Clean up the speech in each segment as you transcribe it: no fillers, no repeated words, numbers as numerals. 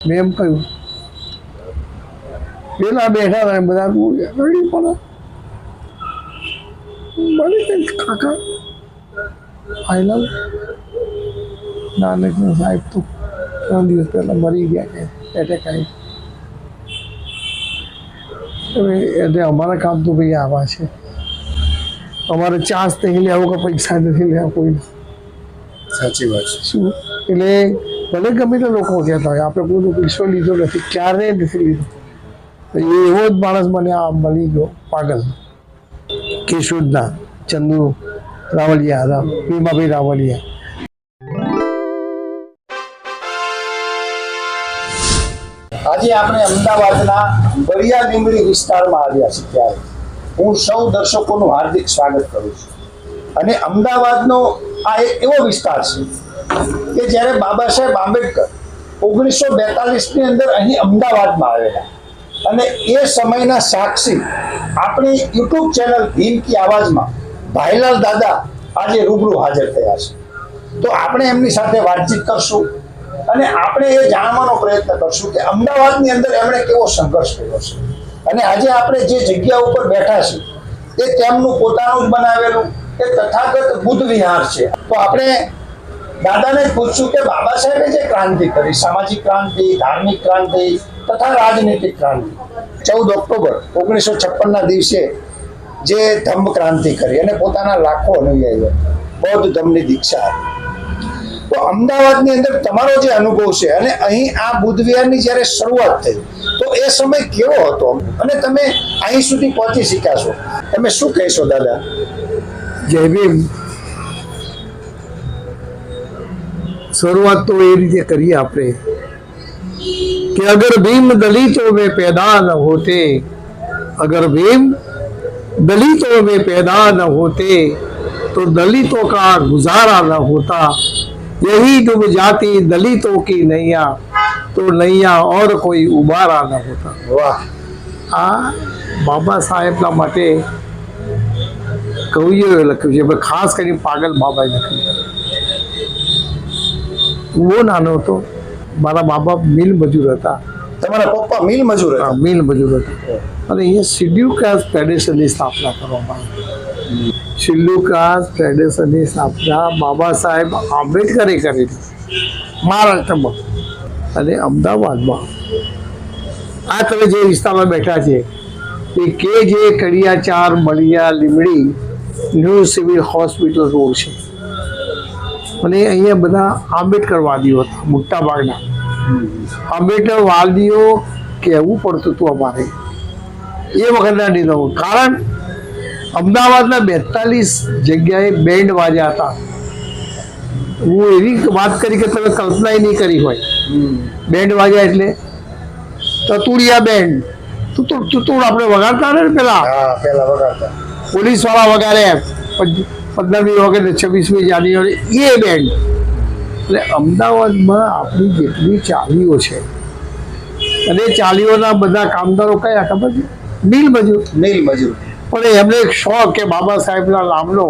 મેં એમ કહ્યું પેલા બેઠા હતા બધા રડી પડે બની કાકા ફાઇનલ નાનક સાહેબ તો 3 દિવસ પહેલા મરી ગયા કે એટેક આવી એટલે અમારા કામ તો ભાઈ આવા છે અમારે ચાન્સ નહીં લેવો કે પૈસા નથી લેવા કોઈ સાચી વાત છે શું એટલે ભલે ગમે તે લોકો કહેતા હોય આપણે કોઈનો પૈસો લીધો નથી ક્યારેય નથી લીધો એવો જ માણસ મને આ મળી ગયો પાગલ કેશોદના ચંદુ રાવલિયા હતા ભીમાભાઈ રાવલિયા આજે આપણે અમદાવાદના બળિયા લીંબડી વિસ્તારમાં આવ્યા છીએ ત્યારે હું સૌ દર્શકોનું હાર્દિક સ્વાગત કરું છું અને અમદાવાદનો આ એક એવો વિસ્તાર છે કે જ્યારે બાબા સાહેબ આંબેડકર 1942ની અંદર અહીં અમદાવાદમાં આવેલા અને એ સમયના સાક્ષી આપણી યુટ્યુબ ચેનલ ભીમ કી આવાજમાં ભાઈલાલ દાદા આજે રૂબરૂ હાજર થયા છે તો આપણે એમની સાથે વાતચીત કરશું અને આપણે એ જાણવાનો પ્રયત્ન કરશું કે અમદાવાદની અંદર એમણે કેવો સંઘર્ષ કર્યો છે અને આજે આપણે જે જગ્યા ઉપર બેઠા છીએ એ તેમનું પોતાનું જ બનાવેલું એ તથાગત બુદ્ધ વિહાર છે તો આપણે દાદાને જ પૂછશું કે બાબા સાહેબે જે ક્રાંતિ કરી સામાજિક ક્રાંતિ ધાર્મિક ક્રાંતિ તથા રાજનીતિક ક્રાંતિ 14 ઓક્ટોબર 1956ના દિવસે જે ધમ્મ ક્રાંતિ કરી અને પોતાના લાખો અનુયાયીઓ બૌદ્ધ ધમ્મની દીક્ષા આપી તો અમદાવાદની અંદર તમારો જે અનુભવ છે અને અહીં આ બુદ્ધ વિહારની જ્યારે શરૂઆત થઈ તો એ સમય કેવો હતો અને તમે અહીં સુધી પહોંચી શક્યા છો તમે શું કહેશો દાદા? જય ભીમ शुरुआत तो ये रीते करिए आपने कि अगर भीम दलितों में पैदा न होते अगर भीम दलितों में पैदा न होते तो दलितों का गुजारा न होता यही डूब जाती दलितों की नैया तो नैया और कोई उबारा न होता। વાહ આ બાબા સાહેબના માટે કવિઓએ લખ્યું છે ખાસ કરીને પાગલ બાબાએ લખ્યું છે। वो नानो तो मारा माँ बाप मिल मजूर था તમારા પપ્પા મિલ મજૂર હતા मिल मजूर था અને અહીંયા શિડ્યુલ કાસ્ટ ફેડરેશનની સ્થાપના કરવામાં આવી। શિડ્યુલ કાસ્ટ ફેડરેશનની સ્થાપના બાબા સાહેબ આંબેડકરે કરેલી મહારાષ્ટ્રમાં અને અમદાવાદમાં આ તમે જે વિસ્તારમાં બેઠા છે એ કે જે કડિયાચાર મળિયા લીમડી ન્યૂ સિવિલ હોસ્પિટલ રોડ છે અને અહીંયા બધા આંબેડકરવાદીઓ હતા મોટા ભાગના આંબેડકરવાદીઓ કહેવું પડતું હતું અમારે એ વખતના નિયમો કારણ અમદાવાદના 42 જગ્યાએ બેન્ડ વાજ્યા હતા। હું એવી વાત કરી કે તમે કલ્પના નહીં કરી હોય। બેન્ડ વાજ્યા એટલે તતુડિયા બેન્ડ તુતુડ આપણે વગાડતા ને પેલા પહેલા વગાડતા પોલીસ વાળા વગાડે 15મી ઓગસ્ટ 26મી જાન્યુઆરી એ બેન્ડ એટલે અમદાવાદમાં આપણી જેટલી ચાલીઓ છે અને ચાલીઓના બધા કામદારો કયા ખબર છે? મિલ મજૂર પણ એમને એક શોખ કે બાબા સાહેબના નામનો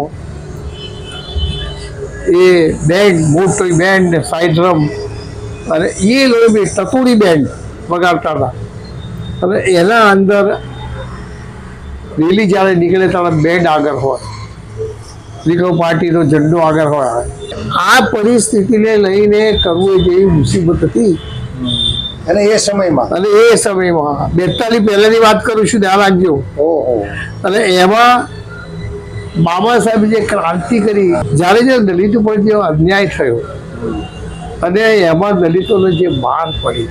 એ બેન્ડ મોટી બેન્ડ સાઈડ ડ્રમ અને એ લોકો ટતુડી બેન્ડ વગાડતા હતા અને એના અંદર રેલી જ્યારે નીકળે ત્યારે બેન્ડ આગળ હોય લીગો પાર્ટીનો ઝંડો આગળ હોય। આ પરિસ્થિતિને લઈને કરવું એ જેવી મુસીબત હતી અને એ સમયમાં 42 પહેલાની વાત કરું છું ધ્યાન રાખજો। ઓહો અને એમાં બાબા સાહેબે જે ક્રાંતિ કરી જ્યારે જે દલિત ઉપર જે અન્યાય થયો અને એમાં દલિતોને જે માર પડી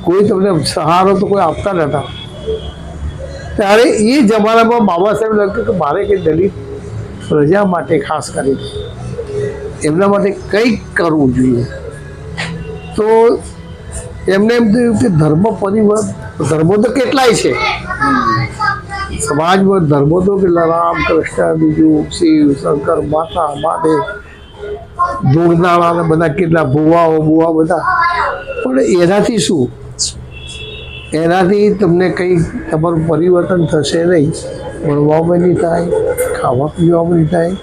કોઈ તમને સહારો તો કોઈ આપતા નહોતા ત્યારે એ જમાનામાં બાબા સાહેબ લાગતું કે મારે કંઈ દલિત પ્રજા માટે ખાસ કરી એમના માટે કંઈક કરવું જોઈએ તો એમને એમ થયું કે ધર્મો તો કેટલાય છે સમાજમાં ધર્મો તો કેટલા રામ કૃષ્ણ બીજું શિવ શંકર માતા મહાદેવ ધૂળનાળા બધા કેટલા ભુવા બધા પણ એનાથી શું એનાથી તમને કંઈ તમારું પરિવર્તન થશે નહીં ભણવામાં નહીં થાય ખાવા પીવામાં નહીં થાય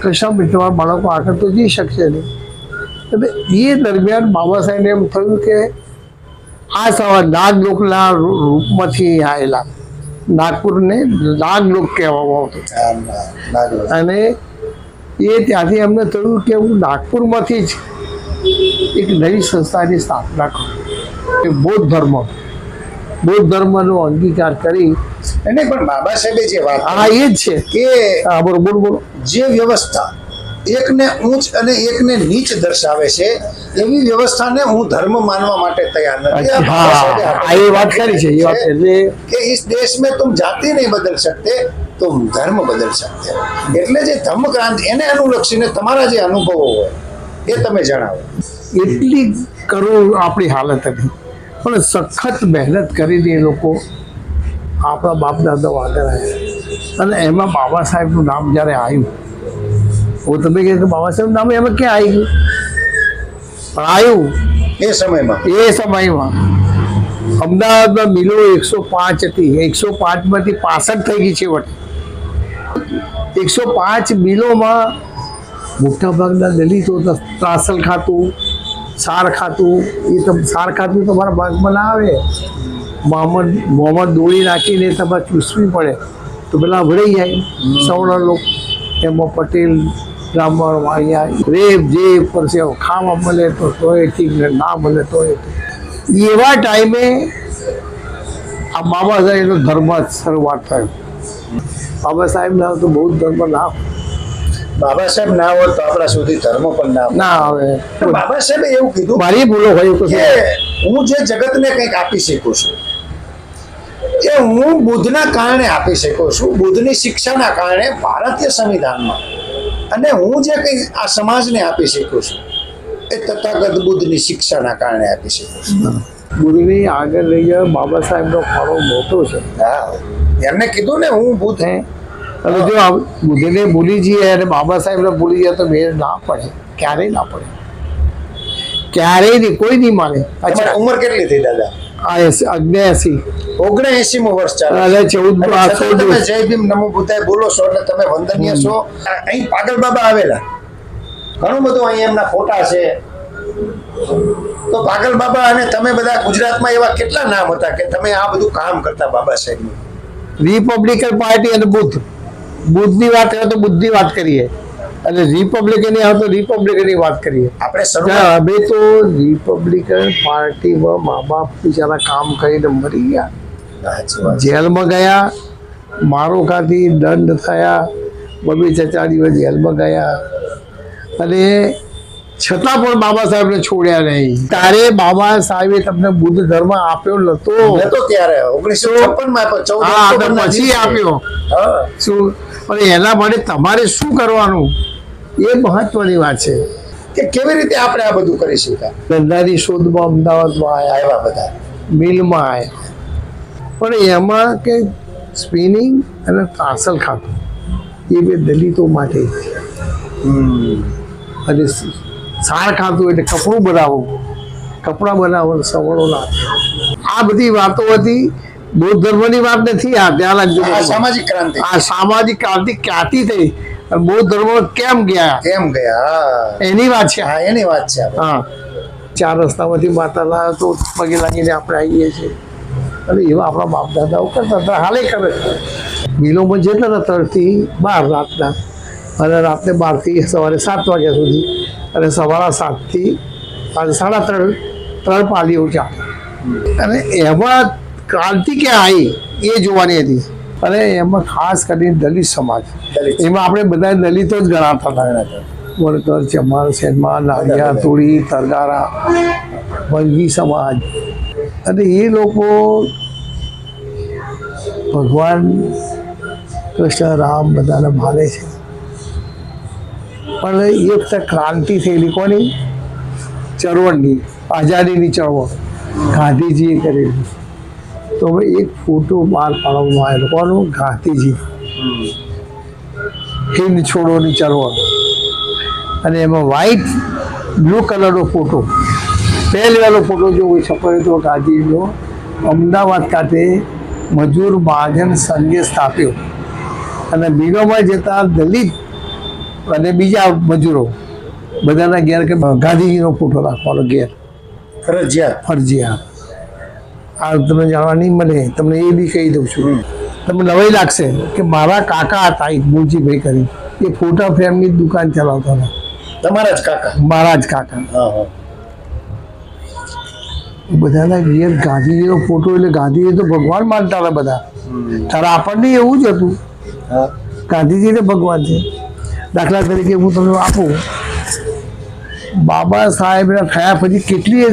કશામાં તમારા બાળકો આગળ તો જઈ શકશે નહીં એટલે એ દરમિયાન બાબા સાહેબને એમ થયું કે આ સવાર નાગલોકના રૂપમાંથી આવેલા નાગપુરને નાગલોક કહેવામાં આવતું અને એ ત્યાંથી એમને થયું કે હું નાગપુરમાંથી જ એક નવી સંસ્થાની સ્થાપના કરું એ બૌદ્ધ ધર્મનો અંગીકાર કરી એને પણ બાબા સાહેબે જે વાત આ એ જ છે કે હા બરોબર બોલો જે વ્યવસ્થા એકને ઊંચ અને એકને નીચ દર્શાવે છે એવી વ્યવસ્થાને હું ધર્મ માનવા માટે તૈયાર નથી આ બાબા સાહેબે હા એ વાત કરી છે એ વાત એટલે कि इस देश में तुम जाति नहीं बदल सकते तुम धर्म बदल सकते हो એટલે જે ધર્મ ક્રાંતિ એને અનુલક્ષીને તમારા જે અનુભવો હોય એ તમે જણાવો એટલી કરોડ આપણી હાલત હતી પણ સખત મહેનત કરીને એ લોકો આપણા બાપ દાદાઓ આગળ આવ્યા અને એમાં બાબા સાહેબનું નામ જ્યારે આવ્યું હું તમે કહે કે બાબા સાહેબનું નામ એમાં ક્યાં આવી ગયું આવ્યું એ સમયમાં એ સમયમાં અમદાવાદમાં મિલો 105 હતી 105માંથી 65 થઈ ગઈ છે વટી 105 મિલોમાં મોટાભાગના દલિતો ત્રાસલ ખાતું સાર ખાતું સાર ખાતું તમારા ભાગમાં ના આવે મોહમ્મદ દોડી નાખીને તમારે ચૂસવી પડે તો પેલા ભળી જાય સવર્ણ લોકો એમાં પટેલ બ્રાહ્મણ વાણિયા રેપ જે પરસે ખાવા મળે તો તોય ઠીક ને ના મળે તોય એવા ટાઈમે આ બાબા સાહેબનો ધર્મ શરૂઆત થયો બાબા સાહેબ ના તો બૌદ્ધ ધર્મ ના બાબા સાહેબ ના હોય તો આપણા સુધી ધર્મ પણ ના આવે તો બાબા સાહેબે એવું કીધું મારી ભૂલો હોય તો કે હું જે જગતને કંઈક આપી શકું છું એ હું બુદ્ધના કારણે આપી શકું છું બુદ્ધની શિક્ષાના કારણે ભારતીય સંવિધાનમાં અને હું જે કંઈ આ સમાજને આપી શકું છું એ તથાગત બુદ્ધની શિક્ષાના કારણે આપી શકું છું બુદ્ધની આગળ લઈ ગયા બાબા સાહેબનો ફાળો મોટો છે હા એમને કીધું ને હું બુદ્ધ અને જો બુદ્ધને ભૂલી જઈએ અને બાબા સાહેબને ભૂલી જાય તો મેળ ના પડે ક્યારેય ના પડે ક્યારેય નહીં કોઈ નહીં માને તમારી ઉંમર કેટલી થઈ દાદા 79 79મું વર્ષ ચાલે અને 14 તમે જય ભીમ નમો બુદ્ધાય બોલો છો એટલે તમે વંદનીય છો અહીં પાગલ બાબા આવેલા ઘણું બધું અહીં એમના ફોટા છે તો પાગલ બાબા અને તમે બધા ગુજરાતમાં એવા કેટલા નામ હતા કે તમે આ બધું કામ કરતા બાબા સાહેબનું રિપબ્લિકન પાર્ટી અને બુદ્ધની વાત કરીએ તો બુદ્ધની વાત કરીએ અને રિપબ્લિકનની આવે તો રિપબ્લિકનની વાત કરીએ આપણે હવે તો રિપબ્લિકન પાર્ટીમાં મા બાપ બિચારા કામ કરીને મરી ગયા જેલમાં ગયા મારો ખાધી દંડ થયા બબી ચચાડીઓ જેલમાં ગયા અને છતાં પણ બાબા સાહેબને છોડ્યા નહીં તારે બાબા સાહેબે તમને બુદ્ધ ધર્મ આપ્યો નતો ત્યારે 1956 પછી આપ્યો શું અને એના માટે તમારે શું કરવાનું એ મહત્વની વાત છે કે કેવી રીતે આપણે આ બધું કરી શક્યા ધંધાની શોધમાં અમદાવાદમાં આવ્યા બધા મિલમાં આવ્યા પણ એમાં કે સ્પિનિંગ અને ત્રાસલ ખાતું એ બે દલિતો માટે અને સાર ખાતું એટલે કપડાં બનાવો સવર્ણોના આ બધી વાતો હતી બૌદ્ધ ધર્મની વાત નથી આ ધ્યાન રાખજો સામાજિક ક્રાંતિ આ સામાજિક ક્રાંતિ ક્યાંથી થઈ અને બૌદ્ધ ધર્મ કેમ ગયા એની વાત છે હા એની વાત છે હા 4 રસ્તામાંથી માતાના તો પગે લાગીને આપણે આવીએ છીએ અને એવા આપણા બાપ દાદાઓ કરતા હતા હાલે કરે મિલોમાં જતા હતા 3 થી 12 રાતના અને રાત્રે 12 થી સવારે 7 વાગ્યા સુધી અને સવારે 7 થી 3:30 પાલીઓ ચાલે અને એમાં ક્રાંતિ ક્યાં આવી એ જોવાની હતી અને એમાં ખાસ કરીને દલિત સમાજ એમાં આપણે બધા દલિતો જ ગણાતા હતા વણકર ચમાર સેનમાં નાળિયા તોડી તરગારા વલગી સમાજ અને એ લોકો ભગવાન કૃષ્ણ રામ બધાને માને છે પણ એ વખતે ક્રાંતિ થયેલી કોની ચળવળની આઝાદીની ચળવળ ગાંધીજીએ કરેલી તો હવે એક ફોટો બહાર પાડવામાં આવેલો કોનો ગાંધીજી હિન્દ છોડોની ચળવળ અને એમાં વ્હાઈટ બ્લુ કલરનો ફોટો પહેલો ફોટો જો છપાયો તો ગાંધીજીનો અમદાવાદ ખાતે મજૂર મહાજન સંઘે સ્થાપ્યો અને મિલોમાં જતા દલિત અને બીજા મજૂરો બધાના ઘેર કે ગાંધીજીનો ફોટો રાખવાનો ઘેર ફરજિયાત. ફરજિયાત. આ તમને જાણવા નહીં મળે, તમને એ બી કહી દઉં છું. તમને નવાઈ લાગશે કે મારા કાકા હતા એક મૂળજીભાઈ કરી, એ ફોટા ફ્રેમની દુકાન ચલાવતા હતા. તમારા જ કાકા? મારા જ કાકા. હા હા. બધાના ઘેર ગાંધીજીનો ફોટો એટલે ગાંધીજી તો ભગવાન માનતા હતા બધા. તારે આપણને એવું જ હતું, હા. ગાંધીજી તો ભગવાન છે. દાખલા તરીકે હું તમને આપું, બાબા સાહેબના થયા પછી કેટલી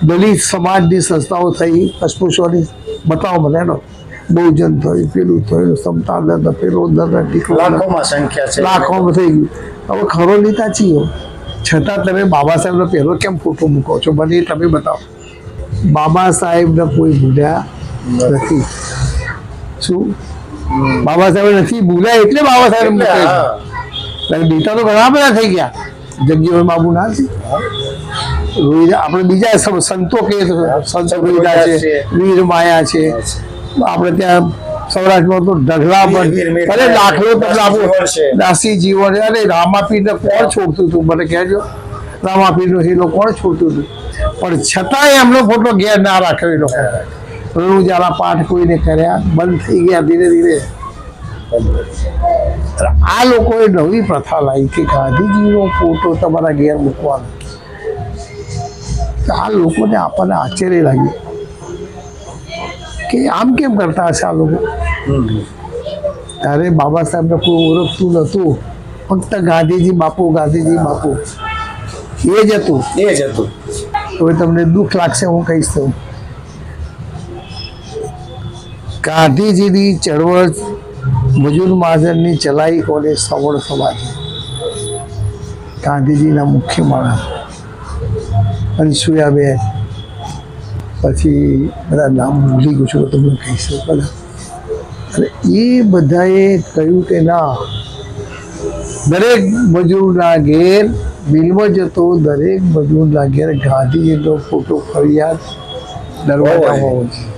દલિત સમાજની સંસ્થાઓ થઈ, અસ્પૃશ્યોની, બતાવો મને એનો. બહુજન થયું, પેલું થયું, સમતા દર, પેલો દર, લાખોમાં સંખ્યા છે. લાખોમાં થઈ ગયું. હવે ખરો લીધા છીએ, છતાં તમે બાબા સાહેબનો પહેલો કેમ ફોટો મૂકો છો? મને એ તમે બતાવો. બાબા સાહેબને કોઈ ભૂલ્યા નથી. શું બાબા સાહેબ નથી ભૂલ્યા એટલે બાબા સાહેબ મૂકે છે. બીટા તો ઘણા બધા થઈ ગયા. જગ્યાઓ બાબુ ના છે. આપણે બીજા સંતો કે સંત રોહિદા છે, વીર માયા છે. આપણે ત્યાં સૌરાષ્ટ્રમાં તો ઢગલા પણ અરે દાખલો તમને આપો, દાસી જીવન. અરે રામાપીરને કોણ છોડતું હતું મને કહેજો. રામાપીરનો હીરો કોણ છોડતું હતું? પણ છતાંય એમનો ફોટો ઘેર ના રાખ્યો. એ લોકો રણુજાના પાઠ કોઈને કર્યા બંધ થઈ ગયા ધીરે ધીરે. આ લોકોએ નવી પ્રથા લાવી કે ગાંધીજીનો ફોટો તમારા ઘેર મૂકવાનો. આ લોકોને આપણને આશ્ચર્ય લાગ્યું કે આમ કેમ કરતા હશે આ લોકો. ત્યારે બાબા સાહેબને કોઈ ઓળખતું નહોતું, ફક્ત ગાંધીજી બાપુ, ગાંધીજી બાપુ એ જ હતું. એ જ હતું. હવે તમને દુઃખ લાગશે હું કહીશ તો, ગાંધીજીની ચળવળ મજૂર મહાજનની ચલાવી કોને? સવર્ણ સમાજે. ગાંધીજીના મુખ્ય માણસ અનસુયાબેન, પછી બધા નામ ભૂલી ગયું છું, તમને કહીશ બધા. અને એ બધાએ કહ્યું કે ના, દરેક મજૂરના ઘેર બિલમાં જતો દરેક મજૂરના ઘેર ગાંધીજીનો ફોટો ફરિયાદ દરવાજામાં હોવો જોઈએ.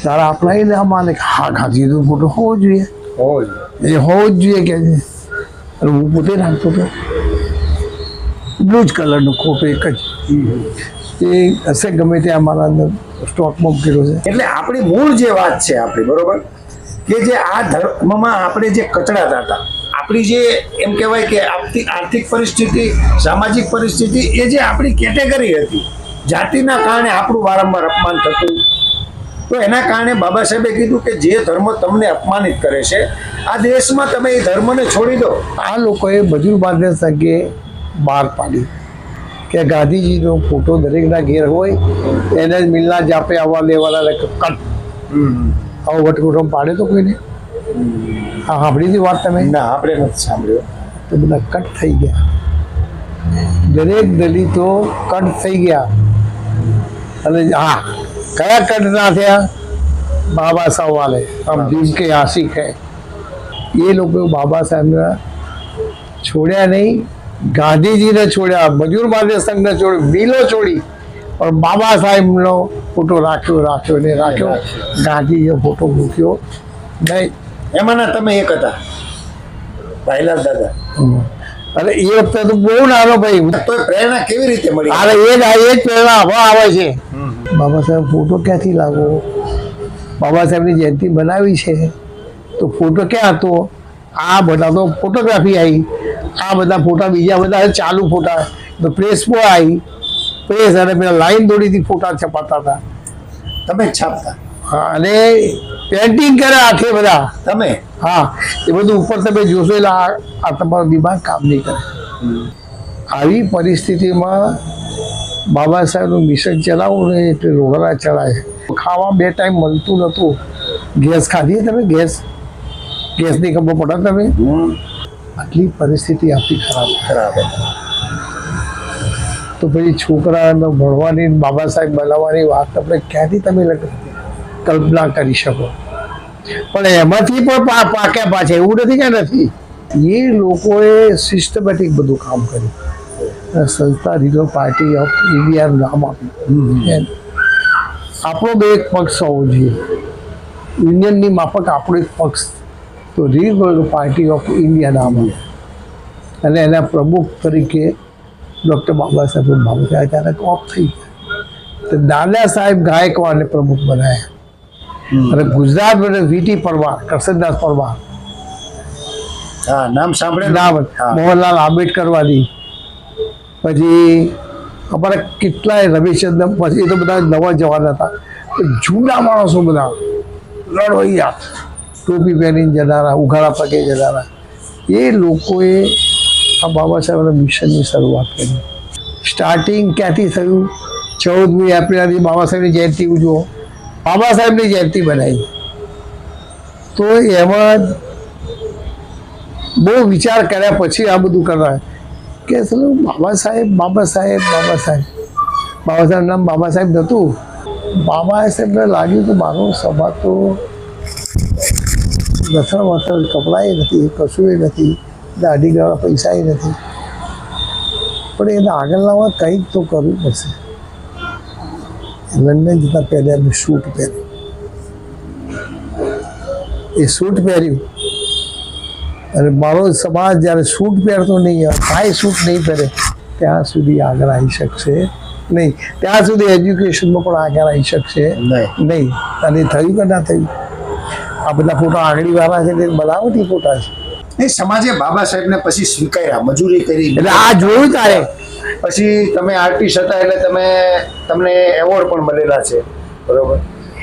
તારા આપણા એ ના માને કે હા ગાંધીજીનો ફોટો હોવો જોઈએ, એ હોવો જ જોઈએ કે છે. અને હું પોતે રાખતો હતો બ્લુ જ કલરનો ખોટો એક જ. એ હશે ગમે તે અમારા અંદર સ્ટોકમાં મૂકેલો છે. એટલે આપણી મૂળ જે વાત છે આપણી, બરોબર, કે જે આ ધર્મમાં આપણે જે કચડાતા હતા, આપણી જે એમ કહેવાય કે આર્થિક પરિસ્થિતિ, સામાજિક પરિસ્થિતિ, એ જે આપણી કેટેગરી હતી, જાતિના કારણે આપણું વારંવાર અપમાન થતું. તો એના કારણે બાબા સાહેબે કીધું કે જે ધર્મ તમને અપમાનિત કરે છે, આ દેશમાં તમે એ ધર્મને છોડી દો. આ લોકોએ મજૂર બાંધને સંઘે બહાર પાડી કે ગાંધીજીનો ફોટો દરેકના ઘેર હોય, એને જ મિલના જાપે આવવા લેવાના કટ. આવો વટકુટુંબ પાડે તો કોઈને? હા, સાંભળી હતી વાત તમે? ના, આપણે નથી સાંભળ્યું. તો બધા કટ થઈ ગયા, દરેક દલિતો કટ થઈ ગયા. અને હા, કયા કટ ના થયા? બાબા સાહેબ વાલે હમ દિલ કે આશિક હૈ. એ લોકો બાબા સાહેબને છોડ્યા નહીં, ગાંધીજીને છોડ્યા, મજૂર માન્ય સંઘને છોડ્યો, બિલો છોડી, પણ બાબા સાહેબનો ફોટો રાખ્યો ને રાખ્યો. ગાંધીજીનો ફોટો મૂક્યો નહીં. એમાંના તમે એક હતા, ભાઈલાલ દાદા. અને એ વખતે તો બહુ નાનો ભાઈ. તો પ્રેરણા કેવી રીતે મળી? અરે એ જ પ્રેરણા હવે આવે છે. બાબા સાહેબ ફોટો ક્યાંથી લાવો? બાબા સાહેબની જયંતિ બનાવી છે તો ફોટો ક્યાં હતો? આ બધા તો ફોટોગ્રાફી આવી, આ બધા ફોટા બીજા બધા ચાલુ ફોટા તો પ્રેસમાં આવી, પ્રેસ અને પેલા લાઈન દોડીથી ફોટા છપાતા હતા. તમે જ છાપતા? હા, અને પેન્ટિંગ કરે આખે બધા તમે? હા, એ બધું ઉપર તમે જોશો એટલે આ તમારો દિમાગ કામ નહીં કરે. આવી પરિસ્થિતિમાં બાબા સાહેબનું મિશન ચલાવવું ને એટલે રોગડા ચડાય. ખાવા 2 ટાઈમ મળતું નહોતું. ગેસ ખાધી તમે? ગેસની ખબર પડે તમે? આટલી પરિસ્થિતિ આપણી ખરાબ. તો પછી છોકરાને ભણવાની, બાબા સાહેબ બનાવવાની વાત આપણે ક્યાંથી તમે કલ્પના કરી શકો? પણ એમાંથી પણ પાક્યા પાછા, એવું નથી કે નથી. એ લોકોએ સિસ્ટમેટિક બધું કામ કર્યું. સંસ્થા રિઝર્વ પાર્ટી ઓફ ઇન્ડિયાનું નામ આપ્યું. આપણો બે એક પક્ષ હોવો જોઈએ, યુનિયનની માફક આપણો એક પક્ષ. તો રિપબ્લિકન પાર્ટી ઓફ ઇન્ડિયા નામ હતું અને એના પ્રમુખ તરીકે ડૉક્ટર બાબા સાહેબ અચાનક ઓફ થઈ ગયા. તો દાદા સાહેબ ગાયકવાડને પ્રમુખ બનાવ્યા અને ગુજરાત માટે વીટી પરમાર, કરશનદાસ પરમાર, હા, નામ સાંભળે. નામ મોહનલાલ આંબેડકરવાદી, પછી અમારા કેટલાય રવિચંદ્રન, પછી એ તો બધા નવા જવાન હતા. જૂના માણસો બધા લડવૈયા, ટોપી પહેરીને જનારા, ઉઘાડા પગે જનારા, એ લોકોએ આ બાબા સાહેબના મિશનની શરૂઆત કરી. સ્ટાર્ટિંગ ક્યાંથી થયું? 14મી એપ્રિલથી બાબા સાહેબની જયંતિ ઉજવો, બાબા સાહેબની જયંતિ બનાવી. તો એમાં બહુ વિચાર કર્યા પછી આ બધું કરવા કે ચલો બાબા સાહેબ બાબા સાહેબ બાબા સાહેબ બાબા સાહેબ નામ બાબા સાહેબ નહોતું. બાબા સાહેબને લાગ્યું કે મારો સભા તો લથણ વથણ, કપડાએ નથી, કશુંય નથી, દાઢી કરવા પૈસાય નથી, પણ એને આગળ લાવવા કંઈક તો કરવું પડશે. લંડન જતાં પહેલાં એમને સૂટ પહેર્યું. એ સૂટ પહેર્યું અને મારો સમાજ જ્યારે સૂટ પહેરતો નહીં, કાંઈ સૂટ નહીં પહેરે, ત્યાં સુધી આગળ આવી શકશે નહીં, ત્યાં સુધી એજ્યુકેશનમાં પણ આગળ આવી શકશે નહીં. અને થયું કે ના થયું? આ બધા ફોટા આંગળીવાળા છે તે બનાવટી ફોટા છે. નહીં, સમાજે બાબા સાહેબને પછી સ્વીકાર્યા, મજૂરી કરી. એટલે આ જોયું તારે પછી તમે આર્ટિસ્ટ હતા એટલે તમને એવોર્ડ પણ મળેલા છે, બરોબર?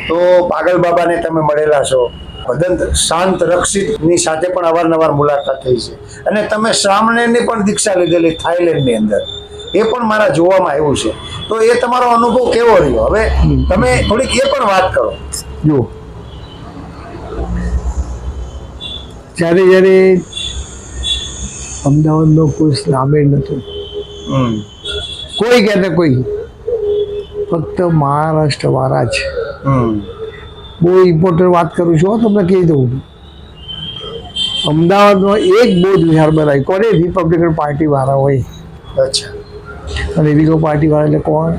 તો પાગલ બાબાને તમે મળેલા છો. ભદંત શાંત રક્ષિતની સાથે પણ અવારનવાર મુલાકાત થઈ છે અને તમે શ્રામણની પણ દીક્ષા લીધેલી થાઈલેન્ડની અંદર, એ પણ મારા જોવામાં આવ્યું છે. તો એ તમારો અનુભવ કેવો રહ્યો? હવે તમે થોડીક એ પણ વાત કરો. જો જ્યારે અમદાવાદનો કોઈ શ્રામેણ નહોતું, કોઈ કહેતા કોઈ, ફક્ત મહારાષ્ટ્રવાળા જ. બહુ ઇમ્પોર્ટન્ટ વાત કરું છું, તમને કહી દઉં. અમદાવાદમાં એક બૌદ્ધ વિહાર બનાવી કોને? રિપબ્લિકન પાર્ટી વાળા હોય. અચ્છા. અને રિપબ્લિકન પાર્ટી વાળા એટલે કોણ?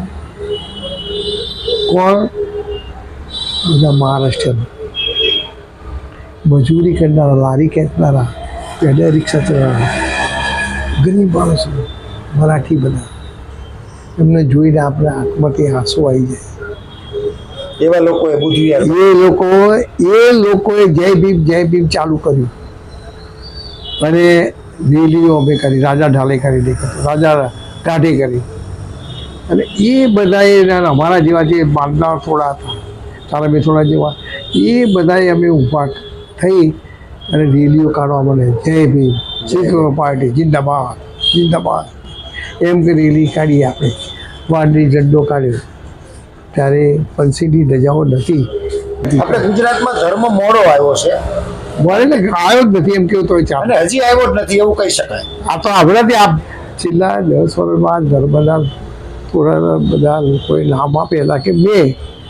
બધા મહારાષ્ટ્રના મજૂરી કરનારા, લારી ખેંચનારા, પેડલ રિક્ષા ચલાવનારા, ગરીબ માણસો, મરાઠી બધા, એમને જોઈને આપણે આંખમાંથી આંસુ આવી જાય. એવા લોકોએ બુદ્ધિ, એ લોકોએ જય ભીમ ચાલુ કર્યું અને રેલીઓ અમે કરી, રાજા ઢાલે કરી દેખાતો, રાજા ટાઢે કરી. અને એ બધાએ અમારા જેવા જે બાંધનાર થોડા હતા, તારા મેં થોડા જેવા, એ બધાએ અમે ઊભા થઈ અને રેલીઓ કાઢવા મળે, જય ભીમ, રિપબ્લિકન પાર્ટી જિંદાબાદ જિંદાબાદ એમ કે રેલી કાઢી. આપણે વાંદરી ઝંડો કાઢ્યો. ત્યારે પંછીની રજાઓ નથી. આપણે ગુજરાતમાં ધર્મ મોડો આવ્યો છે, મળે ને આવ્યો જ નથી એમ કેવું તો ચાલે, અને હજી આવ્યો જ નથી એવું કહી શકાય. આ તો હમણાંથી આ છેલ્લા 10 વર્ષમાં ધર્મના થોડા બધા લોકોએ નામ આપેલા કે મેં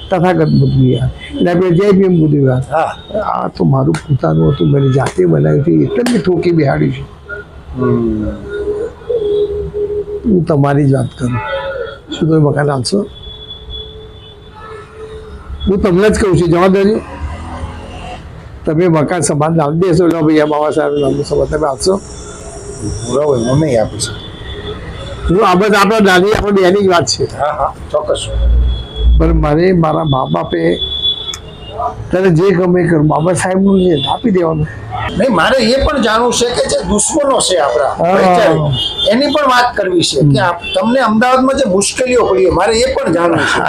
તથાગત બુદ્ધિવાર એટલે આપણે જય ભીમ બુદ્ધિવાર. હા, આ તો મારું પોતાનું હતું, મને જાતે બનાવ્યું હતું, એટલે મેં ઠોકી બેહાડ્યું છે. હું તમારી જ વાત કરું. શું તમે મકાન આપશો? હું તમને જ કહું છું, જવાબ દેજો. તમે મકાન સમાજ આપી દેશો એટલે ભાઈ આ બાબા સાહેબ નામનો સમાજ તમે આપશો? બરાબર, હું નહીં આપીશ. હું આ બધા આપણા દાદી આપણે બેની જ વાત છે. હા હા, ચોક્કસ. પણ મારે મારા મા બાપે ત્યારે જે ગમે કરું બાબા સાહેબનું છે આપી દેવાનું. નહીં, મારે એ પણ જાણવું છે કે જે દુશ્મનો છે આપણા વૈચારિક, એની પણ વાત કરવી છે કે તમને અમદાવાદમાં જે મુશ્કેલીઓ પડી, મારે એ પણ જાણવું છે.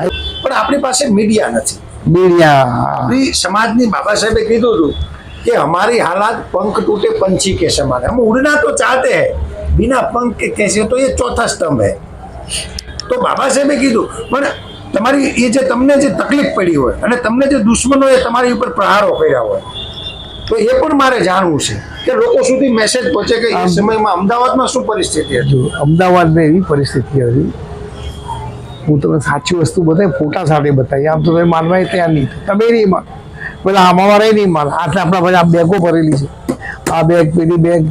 પણ આપણી પાસે મીડિયા નથી. આપણી સમાજની બાબા સાહેબે કીધું હતું કે हमारी हालात पंख टूटे पंछी के समान है, हम उड़ना तो चाहते हैं, बिना पंख के कैसे, तो ये चौथा स्तंभ है. તો બાબા સાહેબે કીધું પણ તમારી એ જે તમને જે તકલીફ પડી હોય અને તમને જે દુશ્મનોએ તમારી ઉપર પ્રહારો કર્યા હોય, તો એ પણ મારે જાણવું છે કે લોકો સુધી મેસેજ પહોંચે કે એ સમયમાં અમદાવાદમાં શું પરિસ્થિતિ હતી. અમદાવાદમાં એવી પરિસ્થિતિ હતી, હું તમને સાચી વસ્તુ બતાવી, ફોટા સાથે બતાવી, આમ તો તમે માનવાય ત્યાં નહીં, તમે નહીં માન, બધા આમાં નહીં માન. આટલા આપણા બધા બેગો ભરેલી છે, આ બેગ પેલી બેગ,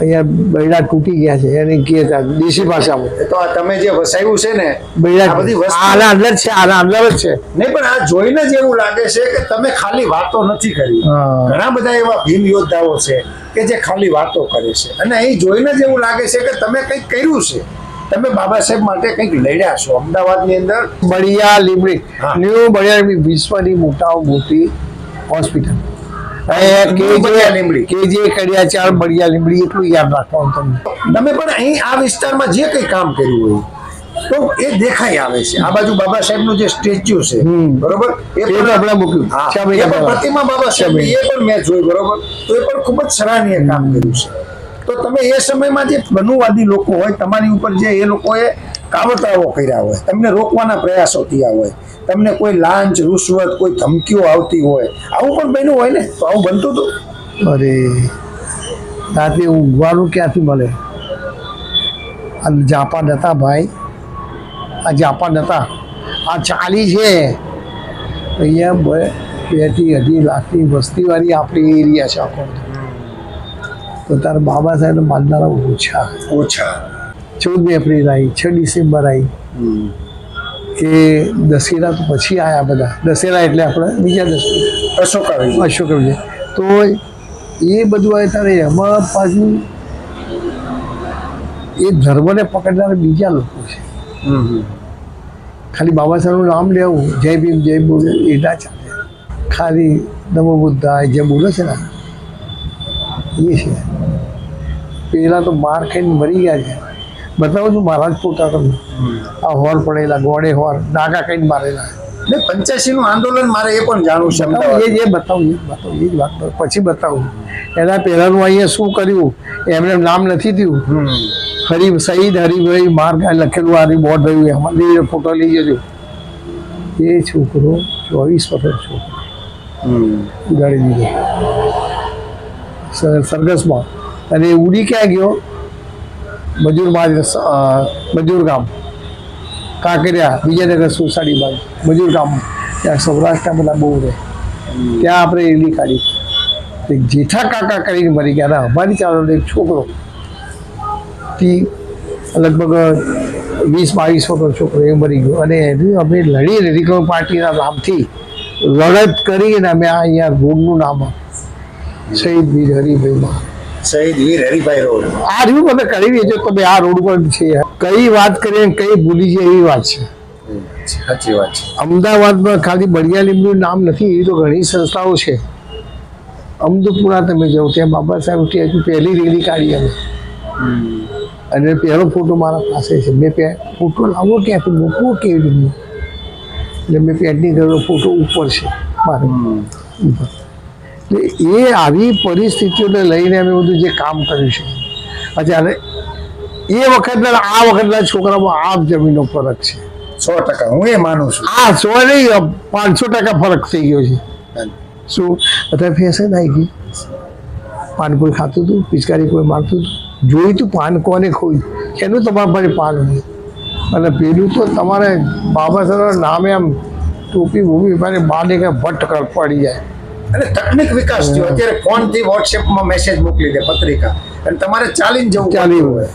અહીંયા બૈડા તૂટી ગયા છે એને કહે દેશી ભાષામાં. એ તો આ તમે જે વસાવ્યું છે ને બૈડા આ બધી વસ્તુ આના અંદર છે, આના અંદર જ છે. નહીં, પણ આ જોઈને જ એવું લાગે છે કે તમે ખાલી વાતો નથી કરી. હા. ઘણા બધા એવા ભીમ યોદ્ધાઓ છે કે જે ખાલી વાતો કરે છે, અને અહીં જોઈને જ એવું લાગે છે કે તમે કંઈક કર્યું છે, તમે બાબા સાહેબ માટે કંઈક લડ્યા છો. અમદાવાદની અંદર બળિયા લીમડી, હા. ન્યૂ બળિયા લીમડી વિશ્વની મોટામાં મોટી હોસ્પિટલ. બળિયા લીમડી. કેજે કડિયાચાર બળિયા લીમડી એટલું યાદ રાખવાનું તમને. તમે પણ અહીં આ વિસ્તારમાં જે કંઈ કામ કર્યું હોય તો એ દેખાઈ આવે છે. આ બાજુ બાબા સાહેબનું જે સ્ટેચ્યુ છે, બરોબર, એ તો આપણે મૂક્યું. હા, છ એ મહિના પણ પહેલા. પ્રતિમા બાબા સાહેબ એ પણ મેં જોયું, બરોબર, તો એ પણ ખૂબ જ સરાહનીય કામ કર્યું છે. તો તમે એ સમયમાં જે બનુવાદી લોકો હોય તમારી ઉપર જે એ લોકોએ કાવતરાઓ કર્યા હોય, તમને રોકવાના પ્રયાસો થયા હોય, તમને કોઈ લાંચ રૂશ્વત કોઈ ધમકીઓ આવતી હોય, આવું પણ બન્યું હોય ને, તો આવું બનતું હતું? અરે રાતે ઊંઘવાનું ક્યાંથી મળે? આ જાપાન હતા ભાઈ, આ જાપાન હતા. આ ચાલી છે અહીંયા 2 થી 2.5 લાખની વસ્તીવાળી આપણી એરિયા છે આખો. તો તારા બાબા સાહેબ માનનારા ઓછા. 14 એપ્રિલ આવી, 6 ડિસેમ્બર આવી, કે દશેરા તો પછી આવ્યા બધા. દશેરા એટલે આપણે બીજા દશેરા અશોક છે. તો એ બધું આવે ત્યારે એમાં પાછું એ ધર્મને પકડનારા બીજા લોકો છે. ખાલી બાબા સાહેબનું નામ લેવું, જય ભીમ જય બોલે એ ના ચાલે. ખાલી નમો બુદ્ધાય જે બોલે છે ને એ છે. પેલા તો માર ખાઈને મરી ગયા છે. બતાવું છું મારા જ પોતા તમને. આ હોર પડેલા, ગોળે હોર નાગા કઈ મારેલા. 85 નું આંદોલન મારે એ પણ જાણવું છે. બતાવું એ જ વાત પછી બતાવું. એના પહેલાનું અહીંયા શું કર્યું એમને નામ નથી થયું. શહીદ હરિભાઈ માર્ગ લખેલું આ બોર્ડ રહ્યું એમાં ફોટો લઈ જજો. એ છોકરો 24 વર્ષનો છોકરો ઉડાડી દીધો સરઘસમાં. અને ઉડી ક્યાં ગયો? મજૂર ગામ કાંકરિયા, વિજયનગર સોસાયટી બાજુ મજૂર ગામ. ત્યાં સૌરાષ્ટ્રના બધા બહુ રહે. ત્યાં આપણે રેલી કાઢી. જેઠા કાકા કરીને મરી ગયા. અમારી ચાલો એક છોકરો લગભગ 20-22 વર્ષનો છોકરો એ મરી ગયો. અને એનું અમે લડીને રિકવર પાર્ટીના નામથી લડત કરીને અમે અહીંયા રોડનું નામ શહીદ વીર હરિભાઈમાં. શહીદ વીર હરિભાઈ રોડ. આ રહ્યું તમે કરી દેજો. તમે આ રોડ પર છે કઈ વાત કરીએ કઈ ભૂલી જાય એવી વાત છે. સાચી વાત છે. અમદાવાદમાં ખાલી બળિયા લીમડીનું નામ નથી, એ તો ઘણી સંસ્થાઓ છે. અમદપુરા તમે જાઓ ત્યાં બાબા સાહેબ સ્ટેચ્યુ પહેલી રેલી કાઢી અમે. અને પહેલો ફોટો મારા પાસે છે. મેં ફોટો લાવો ક્યાંથી મૂકવો કેવી રીતે? એટલે મેં પેન્ટિંગ કરેલો ફોટો ઉપર છે મારે ઉપર. એટલે એ આવી પરિસ્થિતિઓને લઈને અમે બધું જે કામ કર્યું છે. અત્યારે એ વખતના આ વખતના છોકરામાં આ જમીનનો ફરક છે. 100% હું એ માનું છું. આ 100 નહીં 500% ફરક થઈ ગયો છે. શું અત્યારે ફેશન આવી ગઈ. પાન કોઈ ખાતું હતું, પિચકારી કોઈ મારતું હતું. જોયું તું પાન કોને ખોયું એનું તમારા પાસે પાન હોય. અને પેલું તો તમારે બાબા સાહેબના નામે આમ ટોપી ભૂમિ મારે બાને કે ભટ્ટ પડી જાય. અને તકનિક વિકાસ થયો. અત્યારે ફોનથી વોટ્સએપમાં મેસેજ મોકલી દે પત્રિકા, અને તમારે ચાલીને જવું હોય.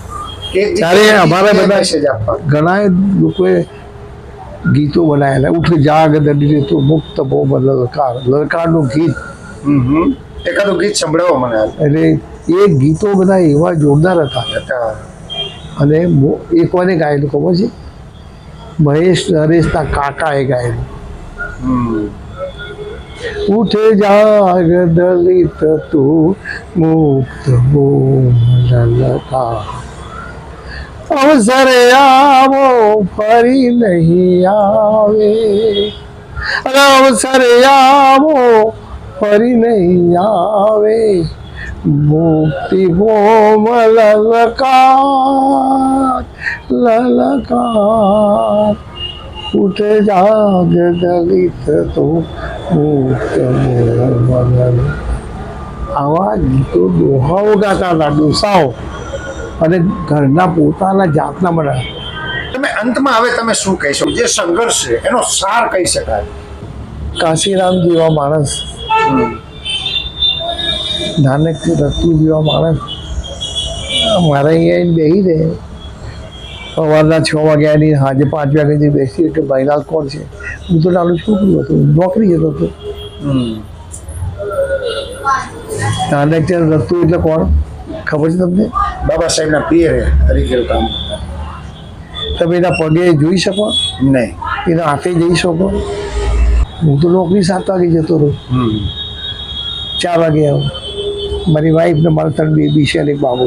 ત્યારે અમારા બધા મેસેજ આપવા ઘણા લોકોએ ગીતો બનાવેલા. ઉઠ જાગ દડી તો મુક્ત બહુ લલકારનું ગીત. એકાદું ગીત સંભળાવો મને. એટલે એ ગીતો બધા એવા જોરદાર હતા. અને એક કોને ગાયેલું ખબર છે? મહેશ નરેશના કાકાએ ગાયેલું. ઉઠ જાગ દલિત તું મુક્ત હો લલકાર, અવસર આવો ફરી નહીં આવે. અવસર આવો ફરી નહીં આવે. મુક્તિ ભોમ લલકાર લલકાર. ઉઠ જાગ દલિત તો મુક્ત ભોમ. આવા ગીતો દોહાઓ ગાતા હતા ડોસાઓ. અને ઘરના પોતાના જાતના બનાવ્યા. તમે અંતમાં હવે તમે શું કહેશો? જે સંઘર્ષ છે એનો સાર કહી શકાય. કાશીરામ જેવા માણસ, નાનક રત્તુ જેવા માણસ મારે અહીંયા બેસી રહે સવારના 6 વાગ્યાની સાંજે 5 વાગ્યાની બેસી કે ભાઈલાલ કોણ છે. હું તો નાનું છોકરું હતું, નોકરી જતો હતો. ટ્રાન્ઝેક્શન રસ્તું એટલે કોણ ખબર છે તમને? બાબા સાહેબના પિયરે તરીકે કામ કરતા. તમે એના પગે જોઈ શકો, નહીં. એના હાથે જઈ શકો. હું તો નોકરી 7 વાગે જતો રહું, 4 વાગે આવું. મારી વાઈફ ને મારા 3 બેબી છે અને એક બાબુ.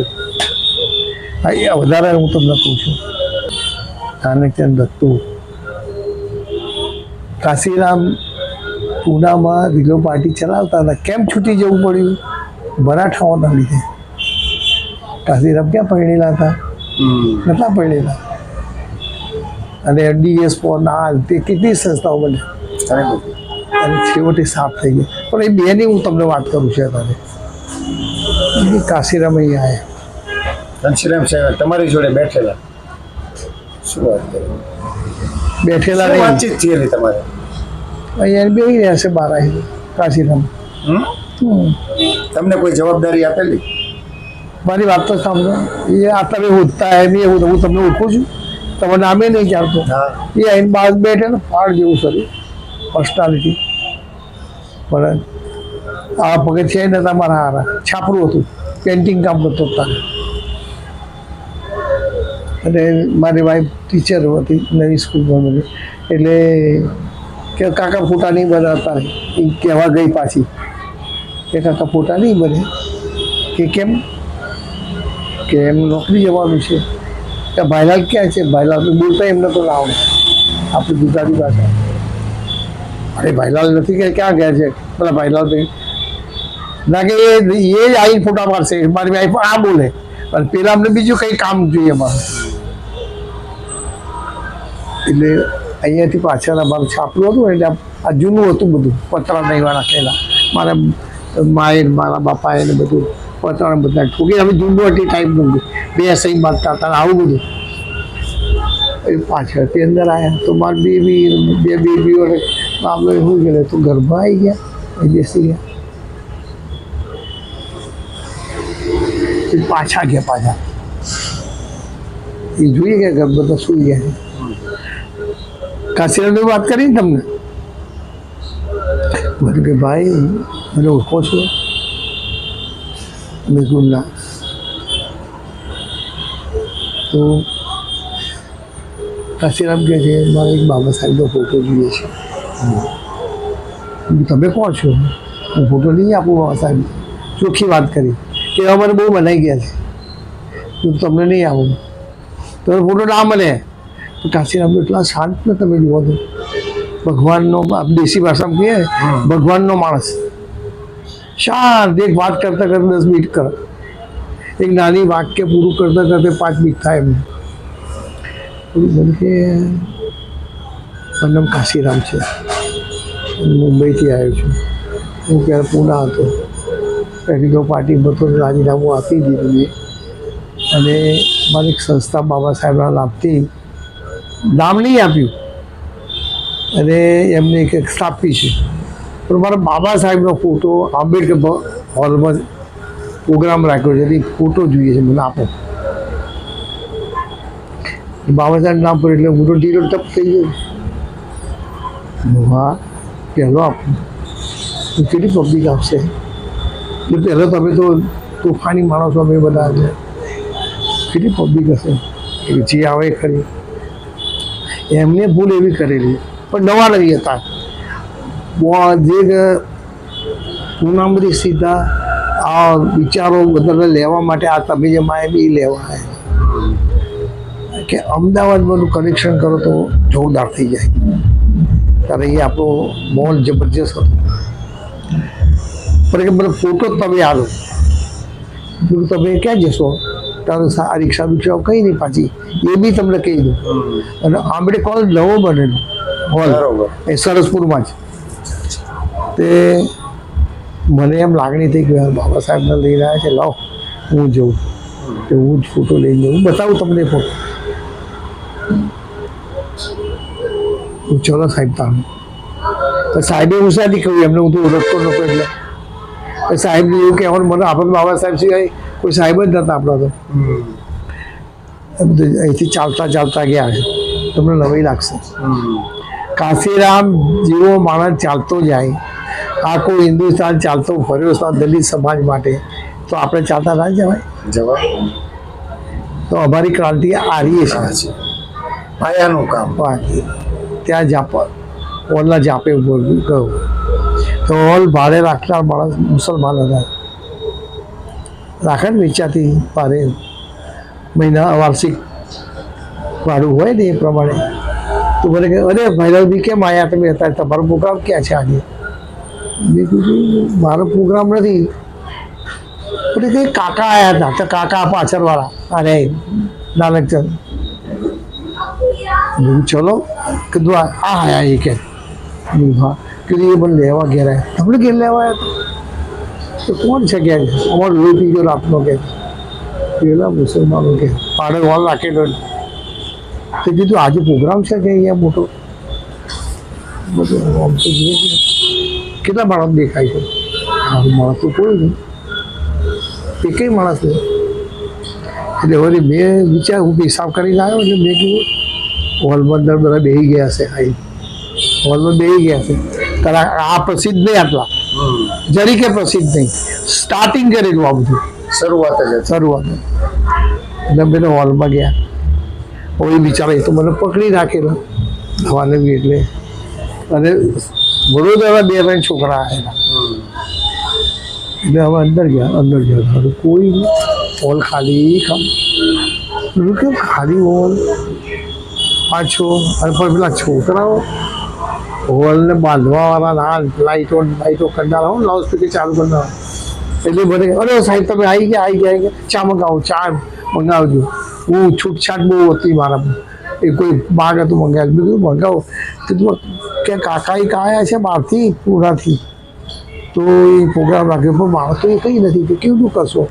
હા, એ વધારે હું તમને કહું છું. ટ્રાન્ઝેક્શન રસ્તું કાશીરામ પૂનામાં રીલો પાર્ટી ચલાવતા હતા. કેમ છૂટી જવું પડ્યું? મરાઠાઓના લીધે. કાશીરામ ક્યાં પરણેલા હતા? નતા પરણેલા. અને ડીએસ ના તે કેટલી સંસ્થાઓ બની અને છેવટે સાફ થઈ ગઈ. પણ એ બેની હું તમને વાત કરું છું અત્યારે. કાશીરામ અહીં આવ્યા, ઘનશ્યામ સાહેબ તમારી જોડે બેઠેલા. શું વાત કરો? બેઠેલા શું નહીં, વાતચીત થયેલી તમારે? અહીંયા બેસી રહ્યા છે બહાર આવી કાશીરામ. તમને કોઈ જવાબદારી આપેલી? મારી વાત તો સાંભળો. એ આ તમે હોતા એમ એ હું તમને ઓળખું છું, તમે નામે નહીં જાણતો. હા. એ આઈને બહાર બેઠે ને ફાળ જેવું શરીર, પર્સનાલિટી. પણ આ પગથિયા નતા મારા હારા, છાપરું હતું, પેન્ટિંગ કામ કરતો હતા. અને મારી વાઈફ ટીચર હતી નવી સ્કૂલમાં બની. એટલે કે કાકા ફોટા નહીં બને હતા, એ કહેવા ગઈ પાછી કે કાકા ફોટા નહીં બને. કે કેમ? કે એમ નોકરી જવાનું છે. કે ભાઈલાલ ક્યાં છે? ભાઈલાલ બોલતા એમને તો ના આવડે આપણી ગુજરાતી ભાષા. અરે ભાઈલાલ નથી કે ક્યાં ગયા છે પેલા ભાઈલાલ ભાઈ? ના કે એ જ આવીને ફોટા પાડશે. મારી વાઈફ આ બોલે અને પેલા અમને બીજું કંઈ કામ જોઈએ મારે. એટલે અહીંયાથી પાછળ અમારું છાપરું હતું એટલે આ જૂનું હતું બધું, પતરા નહીં નાખેલા. મારા માએ મારા બાપાએ ને બધું પતરા બધા ઠોકી. અમે જૂનું હતી ટાઈપનું બે સહી માગતા હતા આવું બધું. એ પાછળથી અંદર આવ્યા તો મારી બેબી બે બેબીઓ બાબલો શું ગયેલો તો ગરબા આવી ગયા, એ બેસી ગયા. પાછા ગયા પાછા. એ જોઈએ કે બધા સુઈ ગયા છે. કાશીરામની વાત કરી ને તમને, મને કે ભાઈ મને ઓળખો છો? મેં કીધું ના. તો કાશીરામ કહે છે મારે એક બાબા સાહેબનો ફોટો જોઈએ છે. તમે કોણ છો? હું ફોટો નહીં આપું બાબા સાહેબ. ચોખ્ખી વાત કરી કે એવા મને બહુ મનાઈ ગયા છે, હું તમને નહીં આપું. તમે ફોટો ના મળે. તો કાશીરામ એટલા શાંત ને તમે જુઓ તો ભગવાનનો, દેશી ભાષામાં કહીએ ભગવાનનો માણસ. શાંત એક વાત કરતાં કરતાં 10 મિનિટ કરે. એક નાની વાક્ય પૂરું કરતાં કરતાં 5 મિનિટ થાય એમને. મને કે મારું નામ કાશીરામ છે, મુંબઈથી આવ્યો છું. હું ત્યારે પૂના હતો. રેડિયો પાર્ટી બધો રાજીનામું આપી દીધું મેં. અને મારી એક સંસ્થા બાબા સાહેબના નામથી નામ નહીં આપ્યું અને એમને એક સ્થાપી છે. પણ મારા બાબા સાહેબનો ફોટો આંબેડકર હોલમાં પ્રોગ્રામ રાખ્યો છે, એ ફોટો જોઈએ છે, મને આપો. બાબા સાહેબ નામ પર એટલે હું તો ઢીલો ટપ થઈ ગયો. હા પહેલો આપું તો કેટલી પબ્લિક આપશે? એટલે પહેલો તમે તો તોફાની માણસો અમે બધા છે, કેટલી પબ્લિક હશે? જે આવે ખરી. એમને ભૂલ એવી કરેલી પણ નવા નહીં હતા. જે પૂનામથી સીધા આ વિચારો બધા લેવા માટે આ તમે જે માએ બી લેવા આવ્યા કે અમદાવાદમાંનું કનેક્શન કરો તો જોરદાર થઈ જાય. ત્યારે એ આપણો માહોલ જબરજસ્ત હતો. પણ કે મને ફોટો તમે આલો, તમે ક્યાં જશો? તારું આ રિક્ષા બિક્ષા કંઈ નહીં પાછી, એ બી તમને કહી દઉં. અને આંબેડકર કોલેજ નવો બનેલો હોલ એ સરસપુરમાં જ. તે મને એમ લાગણી થઈ કે બાબા સાહેબને લઈને આવ્યા છે, લાવો હું જઉં. તો હું જ ફોટો લઈને જઉં, બતાવું તમને ફોટો. ચલો સાહેબ તમે. તો સાહેબે હુંસાથી કહ્યું એમને, હું તો ઓળખતો નહોતો એટલે સાહેબને એવું કહેવાનું મને આપણે બાબા સાહેબ સિવાય કોઈ સાહેબ જ નતા આપણા તો. બધું અહીંથી ચાલતા ચાલતા ગયા છે, તમને નવાઈ લાગશે. કાશીરામ જેવો માણસ ચાલતો જાય, આખું હિન્દુસ્તાન ચાલતો ફર્યો છે દલિત સમાજ માટે, તો આપણે ચાલતા ના જવાય. તો અમારી ક્રાંતિ આરીએ છે, પાયાનું કામ. ત્યાં હોલના જાપે ગયો તો હોલ ભાડે રાખનાર માણસ મુસલમાન હતા. રાખે ને વેચાતી ભાડે મહિના વાર્ષિક ભાડું હોય ને એ પ્રમાણે. તો મને કહે, અરે ભૈરવજી કેમ આવ્યા તમે અત્યારે, તમારો પ્રોગ્રામ ક્યાં છે આજે? મેં કીધું મારો પ્રોગ્રામ નથી. એટલે કંઈ કાકા આવ્યા હતા, તો કાકા પાછળવાળા અરે નાનકચંદ. ચલો કીધું આ આયા એ કે હા, કીધું એ મને લેવા ઘેર આવ્યા. તમને ઘેર લેવા આવ્યા તો કોણ છે કે અમારો લોહી પીજો રાતનો કે પેલા મુસલમાનો કે પાડે હોલ રાખેલો. તો કીધું આજે પ્રોગ્રામ છે કે અહીંયા મોટો બધું આમ તો જોઈએ કેટલા માણસ દેખાય છે. મારું માણસ તો કોઈ નહીં, એ કઈ માણસ નહીં. એટલે વળી મેં વિચાર હું હિસાબ કરીને આવ્યો એટલે મેં કીધું હોલમાં અંદર બધા બેસી ગયા છે, આવી હોલમાં બેસી ગયા છે. કારણ આ પ્રસિદ્ધ નહીં, આટલા જરીકે પ્રસિદ્ધ નહીં, સ્ટાર્ટિંગ કરેલું આ બધું શરૂઆત. એટલે પેલા હોલમાં ગયા. હવે બિચારા એ તો મને પકડી રાખેલો હવાને બી. એટલે અને વડોદરા 2-3 છોકરા આવેલા. એટલે હવે અંદર ગયા કોઈ હોલ ખાલી કેમ ખાલી હોલ પાછો. અને પણ પેલા છોકરાઓ હોલને બાંધવાવાળા ના લાઈટો કંડાળા હોય, લાઉડ સ્પીકર ચાલુ કરનાર. એટલે મને અરે સાહેબ તમે આવી ગયા ચા મંગાવજો. હું છૂટછાટ બહુ હતી મારા, એ કોઈ બાગ હતું મંગાવ્યું, મંગાવો. કીધું કે કાકા આવ્યા છે બહારથી પૂરાથી, તો એ પ્રોગ્રામ રાખ્યો, પણ માણસ તો એ કંઈ નથી. તો કેવું કરશો?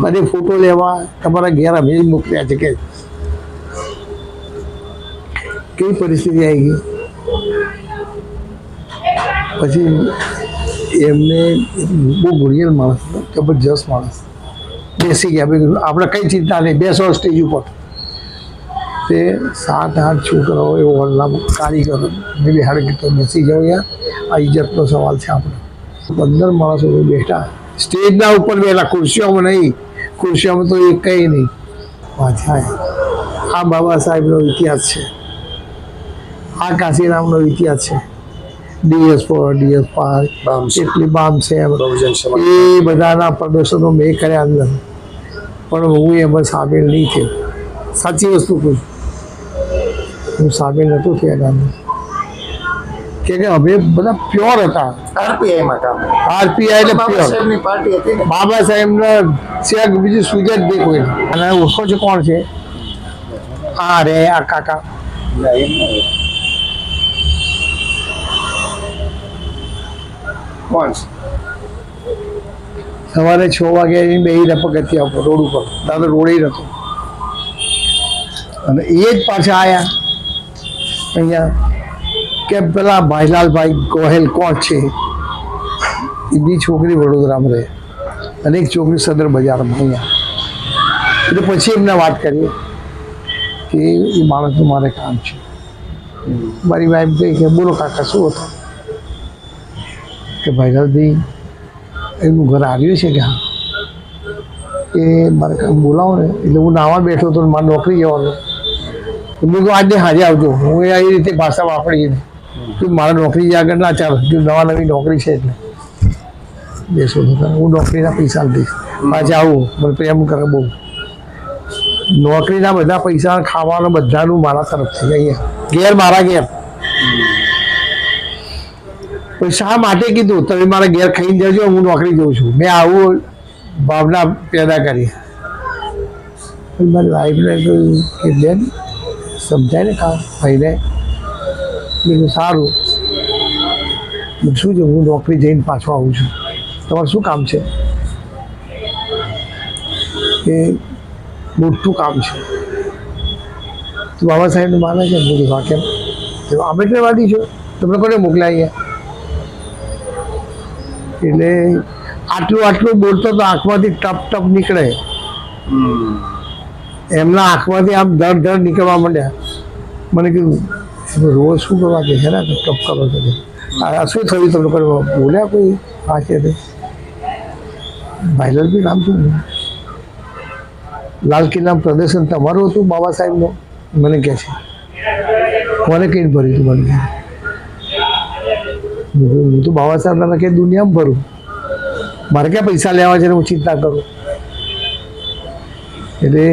અને ફોટો લેવા તમારા ઘેર અમે જ મોકલ્યા છે કે કેવી પરિસ્થિતિ આવી ગઈ. પછી એમને બહુ ગુરિયલ માણસ હતો, જબરજસ્ત માણસ. બેસી ગયા, આપણે કંઈ ચિંતા નહીં, બેસો સ્ટેજ ઉપર. તે 7-8 છોકરાઓ એવો હોલના કારીગરો મેં બિહાડી તો બેસી જાઓ યાર, આ ઇજ્જતનો સવાલ છે. આપણે 15 માણસો બેઠા સ્ટેજના ઉપર બેઠા, ખુરશીઓમાં નહીં. ખુરશીઓમાં તો એ કંઈ નહીં. પાછા આ બાબા સાહેબનો ઇતિહાસ છે, આ કાશીરામનો ઇતિહાસ છે. DS4 એટલી બામ છે. એ બધાના પ્રદર્શનો મેં કર્યા અંદર, પણ હું એમાં સામેલ નહીં થયો. સાચી વસ્તુ કહું, હું સામેલ નહોતો થયા અંદર. કે અમે બધા પ્યોર હતા. RPIમાં કામ. RPI એટલે પ્યોર. પાર્ટી હતી ને બાબા સાહેબના સિવાય બીજું સુજત દે કોઈ. અને ઓળખો છો કોણ છે? આ રે આ કાકા. કોણ? સવારે 6 વાગે બેહી પગથિયા ઉપર રોડ ઉપર, દાદા રોડે નહોતો. અને એ જ પાછા આવ્યા અહીંયા કે પેલા ભાઈલાલભાઈ ગોહેલ કોણ છે? એ બી છોકરી વડોદરામાં રહે અને એક છોકરી સદર બજારમાં અહીંયા. એટલે પછી એમને વાત કરીએ કે એ માણસનું મારે કામ છે. મારી વાઈફ કહી કે બોલો કાકા શું હતું? કે ભાઈલાલભાઈ એનું ઘર આવ્યું છે કે હા, એ મારે કામ બોલાવો ને. એટલે હું નાવા બેઠો હતો, મારે નોકરી જવાનું. મેં કહું આજે હાજે આવજો. હું એ રીતે ભાષા વાપરી કે મારે નોકરી આગળ ના ચાલે, નવી નોકરી છે એટલે બેસો હું નોકરીના પૈસા દઈશ, પાછા આવું. મને પ્રેમ કરે બહુ. નોકરીના બધા પૈસા ખાવાનું બધાનું મારા તરફથી અહીંયા ઘેર, મારા ઘેર. પણ શા માટે કીધું તમે મારા ઘેર ખાઈને જજો, હું નોકરી જઉં છું. મેં આવું ભાવના પેદા કરી. મારી વાઈફને કહ્યું કે બેન સમજાય ને કામ ભાઈને. બીજું સારું, શું છે હું નોકરી જઈને પાછો આવું છું, તમારું શું કામ છે? એ મોટું કામ છે. તું બાબા સાહેબને માને છે? બધું હા. કેમ? આંબેડકરવાદી છો? તમને કોને મોકલાય? એટલે આટલું બોલતો તો આંખમાંથી ટપ ટપ નીકળે. એમના આંખમાંથી આમ ધડ ધડ નીકળવા માંડ્યા. મને કીધું રોજ શું કરવા કે છે ને ટપ કરો છો આ શું થયું તમને કરવા બોલ્યા કોઈ આ છે તે ભાઈલાલ બી નામ શું લાલ કિલ્લાનું પ્રદર્શન તમારું હતું બાબા સાહેબનું મને કહે છે કોને કઈ ભર્યું હતું મને હું તો બાબા સાહેબના કે દુનિયામાં ભરું મારે ક્યાં પૈસા લેવા છે ને હું ચિંતા કરું. એટલે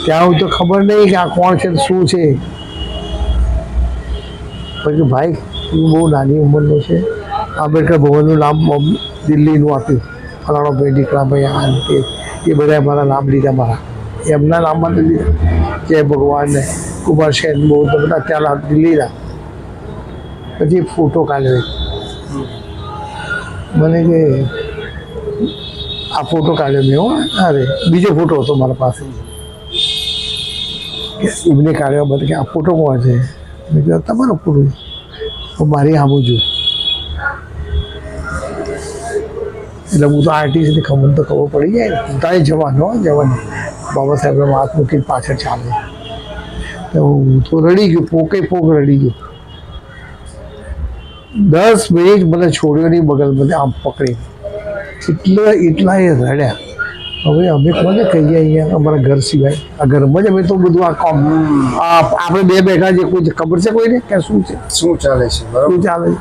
ત્યાં હું તો ખબર નહીં કે આ કોણ છે શું છે. પછી ભાઈ તું બહુ નાની ઉંમરનો છે. આંબેડકર ભવનનું નામ દિલ્હીનું આપ્યું ફલાણો ભાઈ દીકરા ભાઈ આ એ બધા મારા નામ લીધા મારા એમના નામમાં લીધા જય ભગવાનને કુમાર સેન બહુ તો બધા ત્યાં દિલ્હીના. પછી ફોટો કાઢ્યો મને કે આ ફોટો કાઢ્યો મેં હો અરે બીજો ફોટો હતો મારા પાસે એમને કાઢ્યો બધા કે આ ફોટો કોણ છે મેં કહ્યું તમારો ફોટો તો મારી આવું જો એટલે હું તો આર્ટિસ્ટને ખબર તો ખબર પડી જાય ને તારે જવાનું બાબા સાહેબનો હાથ મૂકીને પાછળ ચાલે તો હું તો રડી ગયો પોકે રડી ગયો. 10 મિનિટ મને છોડ્યો નહીં બગલ મને આમ પકડી એટલા એ રડ્યા. હવે અમે કોને કહીએ અહીંયા અમારા ઘર સિવાય આ ઘરમાં જ અમે તો બધું આ કામ આપણે બે બેઠા છે કોઈ ખબર છે કોઈને કે શું છે શું ચાલે છે શું ચાલે છે.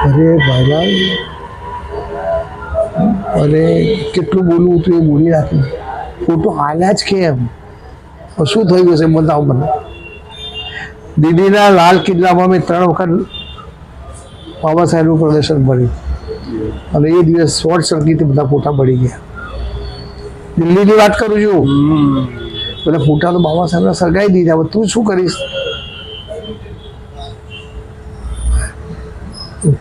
અરે ભાઈલાલ અને કેટલું બોલવું હતું એ બોલી નાખ્યું. ફોટો હાલ્યા જ કેમ શું થયું હશે બતાવો મને. દિલ્હીના લાલ કિલ્લામાં મેં 3 વખત બાબા સાહેબનું પ્રદર્શન ભર્યું અને એ દિવસ શોર્ટ સર્કિટથી બધા ફોટા બળી ગયા. દિલ્હીની વાત કરું છું. બધા ફોટા તો બાબા સાહેબને સળગાવી દીધા. હવે તું શું કરીશ.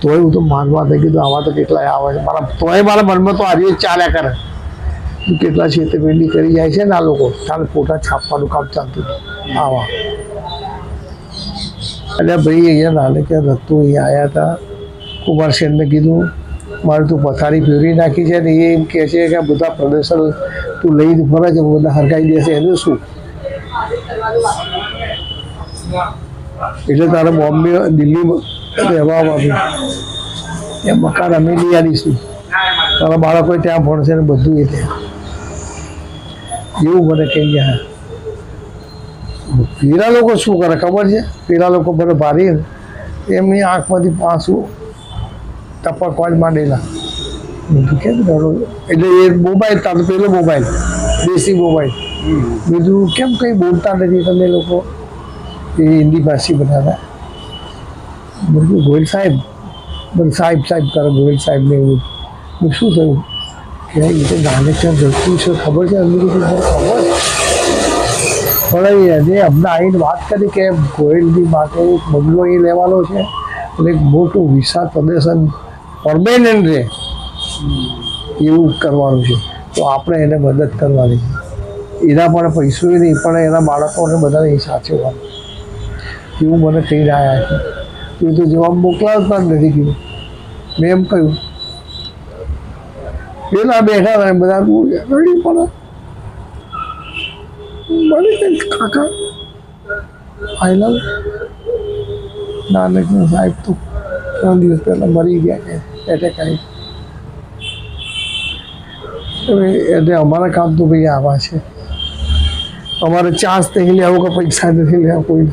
તોય હું તો માનવા થઈ કીધું આવા તો કેટલાય આવે છે તોય મારા મનમાં તો આજે ચાલ્યા કરે કેટલા છેતરપિંડી કરી જાય છે ને આ લોકો તારે ફોટા છાપવાનું કામ ચાલતું આવા. એટલે ભાઈ અહીંયા નાને કે રત્તુ અહીંયા આવ્યા હતા. કુમાર સેનને કીધું મારે તું પથારી ફેરવી નાખી છે ને એ એમ કહે છે કે બધા પ્રદર્શન તું લઈને ફરે છે બધા હરગાઈ દેશે એનું શું. એટલે તારે બોમ્બે દિલ્હીમાં રહેવા આવ્યું એ મકાન અમે લઈ આવીશું તારા બાળકો ત્યાં ભણશે ને બધું એ ત્યાં એવું મને કહી ગયા. પેલા લોકો શું કરે ખબર છે પેલા લોકો મને ભારી એમની આંખમાંથી આંસુ ટપકવા જ માંડેલા. કેમ કરો એટલે એ મોબાઈલ તારો પેલો મોબાઈલ દેશી મોબાઈલ બીજું કેમ કંઈ બોલતા નથી તમે લોકો એ હિન્દી ભાષી બનાવ્યા. બધું ગોયલ સાહેબ બધું સાહેબ કરે ગોયલ સાહેબને એવું શું થયું કે એ તો નાનેચર જતું છે ખબર છે અમને ખબર પણ એને અમને આવીને વાત કરી કે ગોયલની માટે એક બંગલો એ લેવાનો છે અને એક મોટું વિશાળ પ્રદર્શન પરમેનન્ટ રહે એવું કરવાનું છે તો આપણે એને મદદ કરવાની એના પણ પૈસો નહીં પણ એના બાળકોને બધાને એ સાચવવાનું એવું મને કહી રહ્યા છે. એ તો જવાબ મોકલાવતા જ નથી કીધું. મેં એમ કહ્યું પેલા બેઠા હતા બધા રડી પડે મને કંઈક કાકા આયલા નાનક સાહેબ તો 3 દિવસ પહેલાં મરી ગયા કે એટેક આવી. હવે એટલે અમારા કામ તો ભાઈ આવા છે અમારે ચાન્સ નહીં લેવો કે પૈસા નથી લેવા કોઈ.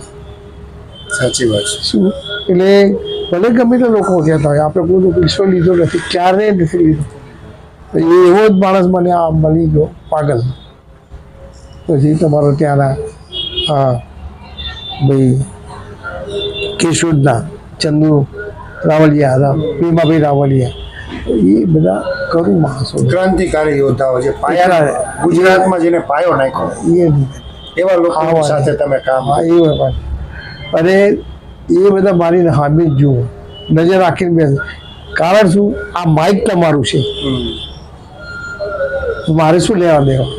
સાચી વાત છે. શું એટલે ભલે ગમે તે લોકો કહેતા હોય આપણે કોઈ પૈસો લીધો નથી ક્યારેય નથી લીધો. એવો જ માણસ મને આ મળી ગયો પાગલ. પછી તમારો ત્યાંના હા ભાઈ કેશોદના ચંદુ રાવલિયા ભીમાભાઈ રાવલિયા એ બધા કરું માણસો ક્રાંતિકારી યોદ્ધાઓ જે પાયા ગુજરાતમાં જેને પાયો નાખ્યો એવા લોકો સાથે તમે કામ. હા એ અને એ બધા મારી સામે જ જુઓ નજર રાખીને બેસે. કારણ શું આ માઇક તમારું છે મારે શું લેવા દેવા.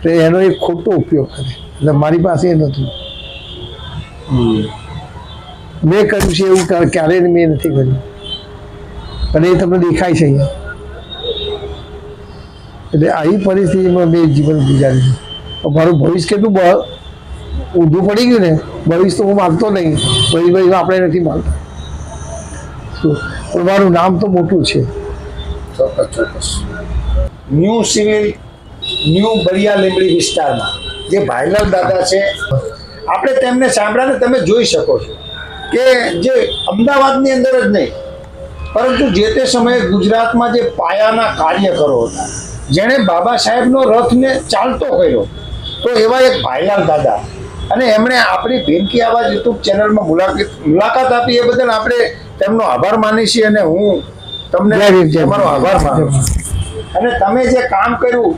તો એનો એક ખોટો ઉપયોગ કરે એટલે મારી પાસે એ નથી. મેં કર્યું છે એવું ક્યારેય મેં નથી કર્યું અને એ તમને દેખાય છે અહીંયા એટલે આવી પરિસ્થિતિમાં મેં જીવન ગુજાર્યું છે. મારું ભવિષ્ય કેટલું ઊંધું પડી ગયું ને, ભવિષ્ય તો હું માનતો નહીં, ભવિષ્ય આપણે નથી માનતા. શું પણ મારું નામ તો મોટું છે. ચોક્કસ. ન્યૂ સિવિલ ન્યૂ બરિયા લીંબડી વિસ્તારમાં જે ભાઈલાલ દાદા છે, આપણે તેમને સાંભળ્યા, તમે જોઈ શકો છો કે જે અમદાવાદની અંદર જ નહીં પરંતુ જે તે સમયે ગુજરાતમાં જે પાયાના કાર્યકરો હતા, જેણે બાબા સાહેબનો રથને ચાલતો કર્યો, તો એવા એક ભાઈલાલ દાદા, અને એમણે આપણી ભીમકી આવાજ યુટ્યુબ ચેનલમાં મુલાકાત આપી, એ બદલ આપણે તેમનો આભાર માની છીએ. અને હું તમને તમારો આભાર માનું છું. અને તમે જે કામ કર્યું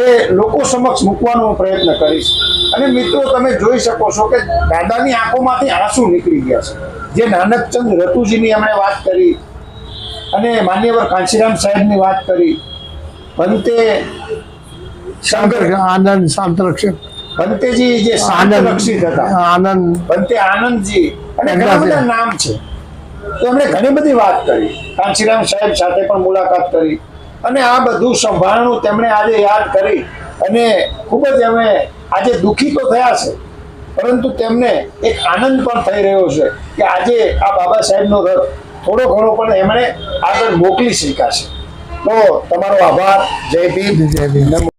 એ લોકો સમક્ષ મૂકવાનો પ્રયત્ન કરીશ. અને મિત્રો, તમે જોઈ શકો છો કે દાદાની આંખોમાંથી આંસુ નીકળી ગયા છે. જે નાનકચંદ રતુજીની એમણે વાત કરી, અને માન્યવર કાંચીરામ સાહેબની વાત કરી, ભંતે આનંદ શાંતરક્ષક, ભંતેજી જે શાંત રક્ષિત હતા, આનંદ ભંતે આનંદજી, અને ઘણા બધા નામ છે. તો એમણે ઘણી બધી વાત કરી, કાંચીરામ સાહેબ સાથે પણ મુલાકાત કરી, અને આ બધું સંભાળનું તેમણે આજે યાદ કરી, અને ખૂબ જ એમણે આજે દુઃખી તો થયા છે, પરંતુ તેમને એક આનંદ પણ થઈ રહ્યો છે કે આજે આ બાબા સાહેબનો રથ થોડો ઘણો પણ એમણે આગળ મોકલી શક્યા છે. તો તમારો આભાર. જય ભીમ. જય ભીમ.